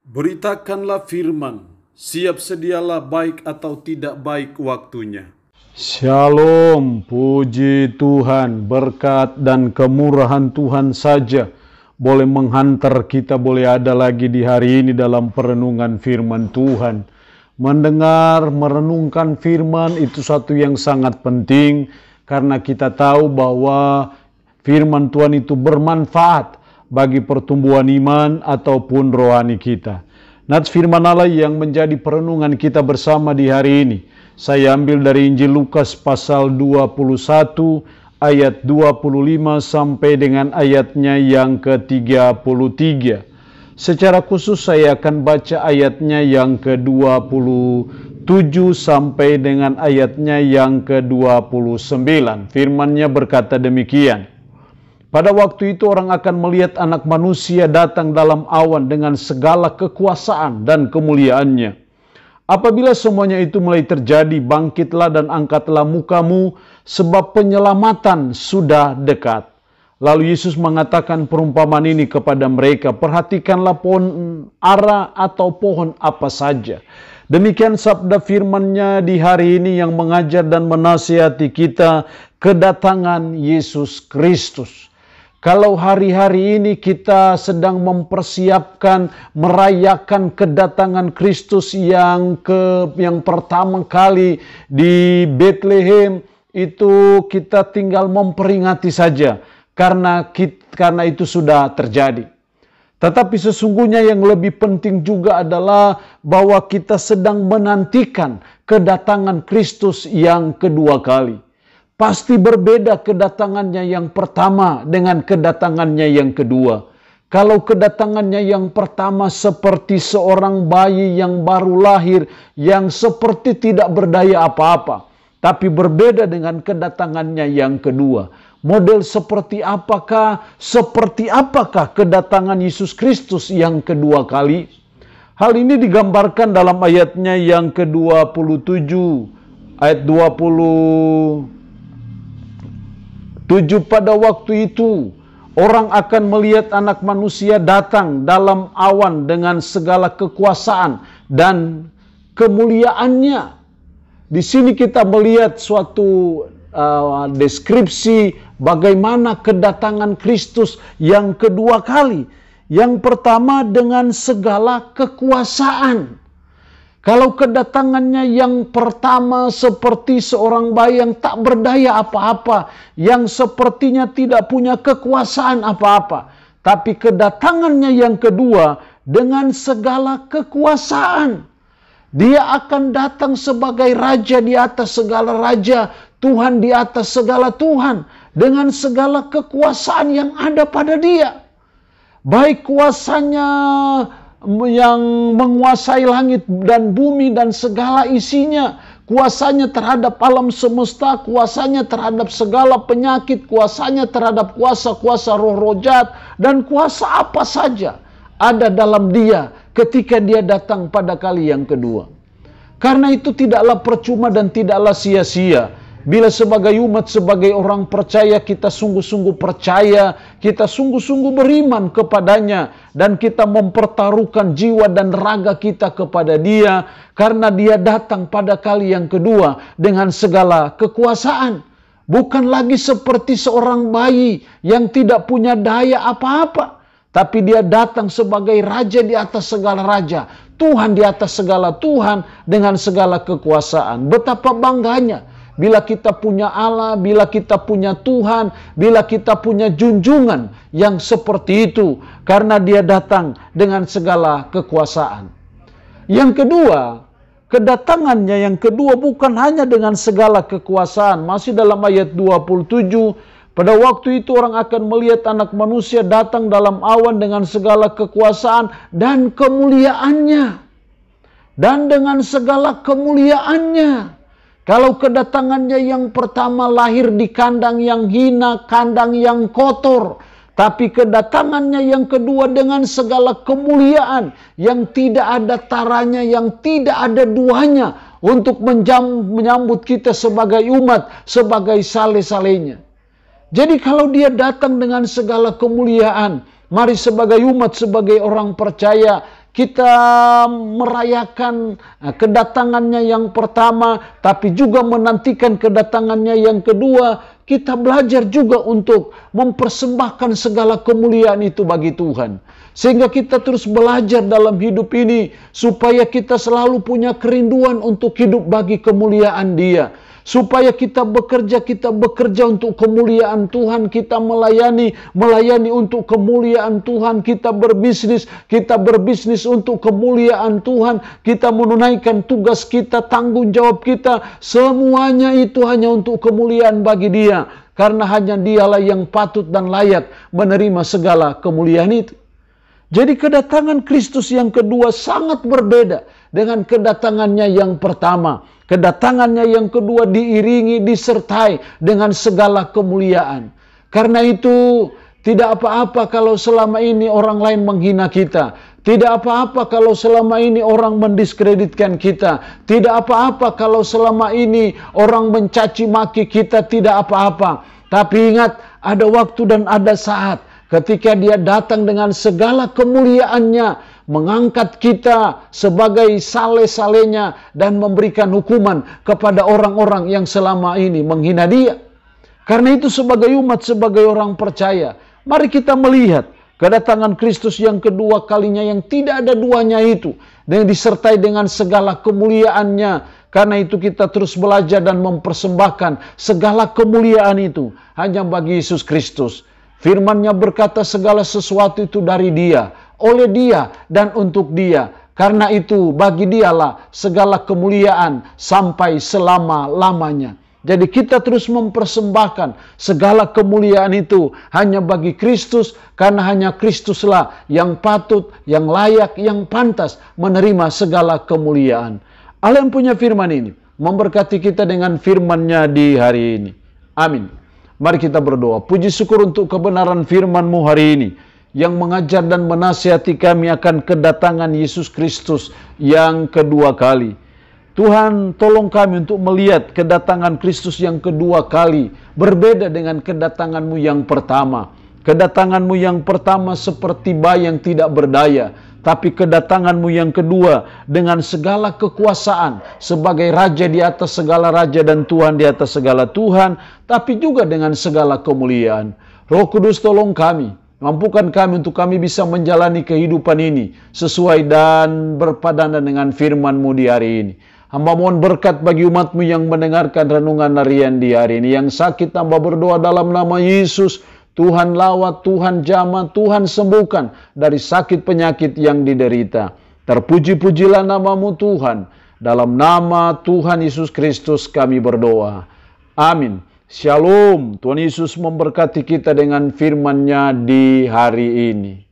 Beritakanlah firman, siap sedialah baik atau tidak baik waktunya. Shalom, puji Tuhan, berkat dan kemurahan Tuhan saja boleh menghantar kita, boleh ada lagi di hari ini dalam perenungan firman Tuhan. Mendengar, merenungkan firman itu satu yang sangat penting karena kita tahu bahwa firman Tuhan itu bermanfaat bagi pertumbuhan iman ataupun rohani kita. Nats firman Allah yang menjadi perenungan kita bersama di hari ini, saya ambil dari Injil Lukas pasal 21 ayat 25 sampai dengan ayatnya yang ke-33. Secara khusus saya akan baca ayatnya yang ke-27 sampai dengan ayatnya yang ke-29. Firman-Nya berkata demikian. Pada waktu itu orang akan melihat Anak Manusia datang dalam awan dengan segala kekuasaan dan kemuliaannya. Apabila semuanya itu mulai terjadi, bangkitlah dan angkatlah mukamu, sebab penyelamatan sudah dekat. Lalu Yesus mengatakan perumpamaan ini kepada mereka, perhatikanlah pohon ara atau pohon apa saja. Demikian sabda firman-Nya di hari ini yang mengajar dan menasihati kita kedatangan Yesus Kristus. Kalau hari-hari ini kita sedang mempersiapkan, merayakan kedatangan Kristus yang pertama kali di Bethlehem, itu kita tinggal memperingati saja karena itu sudah terjadi. Tetapi sesungguhnya yang lebih penting juga adalah bahwa kita sedang menantikan kedatangan Kristus yang kedua kali. Pasti berbeda kedatangannya yang pertama dengan kedatangannya yang kedua. Kalau kedatangannya yang pertama seperti seorang bayi yang baru lahir, yang seperti tidak berdaya apa-apa. Tapi berbeda dengan kedatangannya yang kedua. Model seperti apakah kedatangan Yesus Kristus yang kedua kali? Hal ini digambarkan dalam ayatnya yang ke-27, ayat 27. Pada waktu itu orang akan melihat Anak Manusia datang dalam awan dengan segala kekuasaan dan kemuliaannya. Di sini kita melihat suatu deskripsi bagaimana kedatangan Kristus yang kedua kali. Yang pertama dengan segala kekuasaan. Kalau kedatangannya yang pertama seperti seorang bayi yang tak berdaya apa-apa, yang sepertinya tidak punya kekuasaan apa-apa. Tapi kedatangannya yang kedua dengan segala kekuasaan. Dia akan datang sebagai raja di atas segala raja, Tuhan di atas segala Tuhan, dengan segala kekuasaan yang ada pada dia. Baik kuasanya yang menguasai langit dan bumi dan segala isinya, kuasanya terhadap alam semesta, kuasanya terhadap segala penyakit, kuasanya terhadap kuasa-kuasa roh-roh jahat, dan kuasa apa saja ada dalam dia ketika dia datang pada kali yang kedua. Karena itu tidaklah percuma dan tidaklah sia-sia bila sebagai umat, sebagai orang percaya, kita sungguh-sungguh percaya, kita sungguh-sungguh beriman kepadanya, dan kita mempertaruhkan jiwa dan raga kita kepada dia, karena dia datang pada kali yang kedua dengan segala kekuasaan. Bukan lagi seperti seorang bayi yang tidak punya daya apa-apa, tapi dia datang sebagai raja di atas segala raja, Tuhan di atas segala Tuhan, dengan segala kekuasaan. Betapa bangganya bila kita punya Allah, bila kita punya Tuhan, bila kita punya junjungan yang seperti itu. Karena dia datang dengan segala kekuasaan. Yang kedua, kedatangannya yang kedua bukan hanya dengan segala kekuasaan. Masih dalam ayat 27, pada waktu itu orang akan melihat Anak Manusia datang dalam awan dengan segala kekuasaan dan kemuliaannya. Dan dengan segala kemuliaannya. Kalau kedatangannya yang pertama lahir di kandang yang hina, kandang yang kotor. Tapi kedatangannya yang kedua dengan segala kemuliaan yang tidak ada taranya, yang tidak ada duanya untuk menyambut kita sebagai umat, sebagai saleh-salehnya. Jadi kalau dia datang dengan segala kemuliaan, mari sebagai umat, sebagai orang percaya, kita merayakan kedatangannya yang pertama, tapi juga menantikan kedatangannya yang kedua, kita belajar juga untuk mempersembahkan segala kemuliaan itu bagi Tuhan. Sehingga kita terus belajar dalam hidup ini, supaya kita selalu punya kerinduan untuk hidup bagi kemuliaan Dia. Supaya kita bekerja untuk kemuliaan Tuhan, kita melayani untuk kemuliaan Tuhan, kita berbisnis untuk kemuliaan Tuhan, kita menunaikan tugas kita, tanggung jawab kita, semuanya itu hanya untuk kemuliaan bagi Dia, karena hanya Dialah yang patut dan layak menerima segala kemuliaan itu. Jadi kedatangan Kristus yang kedua sangat berbeda dengan kedatangannya yang pertama. Kedatangannya yang kedua diiringi, disertai dengan segala kemuliaan. Karena itu tidak apa-apa kalau selama ini orang lain menghina kita. Tidak apa-apa kalau selama ini orang mendiskreditkan kita. Tidak apa-apa kalau selama ini orang mencaci maki kita. Tidak apa-apa. Tapi ingat, ada waktu dan ada saat ketika Dia datang dengan segala kemuliaannya, mengangkat kita sebagai sale-salenya dan memberikan hukuman kepada orang-orang yang selama ini menghina Dia. Karena itu sebagai umat, sebagai orang percaya, mari kita melihat kedatangan Kristus yang kedua kalinya yang tidak ada duanya itu, dan disertai dengan segala kemuliaannya. Karena itu kita terus belajar dan mempersembahkan segala kemuliaan itu hanya bagi Yesus Kristus. Firman-Nya berkata segala sesuatu itu dari Dia, oleh Dia, dan untuk Dia. Karena itu bagi Dialah segala kemuliaan sampai selama-lamanya. Jadi kita terus mempersembahkan segala kemuliaan itu hanya bagi Kristus, karena hanya Kristuslah yang patut, yang layak, yang pantas menerima segala kemuliaan. Allah yang punya firman ini memberkati kita dengan firman-Nya di hari ini. Amin. Mari kita berdoa. Puji syukur untuk kebenaran firman-Mu hari ini, yang mengajar dan menasihati kami akan kedatangan Yesus Kristus yang kedua kali. Tuhan, tolong kami untuk melihat kedatangan Kristus yang kedua kali berbeda dengan kedatangan-Mu yang pertama. Kedatangan-Mu yang pertama seperti bayi yang tidak berdaya, tapi kedatangan-Mu yang kedua dengan segala kekuasaan sebagai Raja di atas segala raja dan Tuhan di atas segala Tuhan, tapi juga dengan segala kemuliaan. Roh Kudus, tolong kami, mampukan kami untuk kami bisa menjalani kehidupan ini sesuai dan berpadanan dengan firman-Mu di hari ini. Hamba mohon berkat bagi umat-Mu yang mendengarkan renungan harian di hari ini. Yang sakit hamba berdoa dalam nama Yesus, Tuhan lawat, Tuhan jamah, Tuhan sembuhkan dari sakit penyakit yang diderita. Terpuji-pujilah nama-Mu Tuhan. Dalam nama Tuhan Yesus Kristus kami berdoa. Amin. Shalom. Tuhan Yesus memberkati kita dengan firman-Nya di hari ini.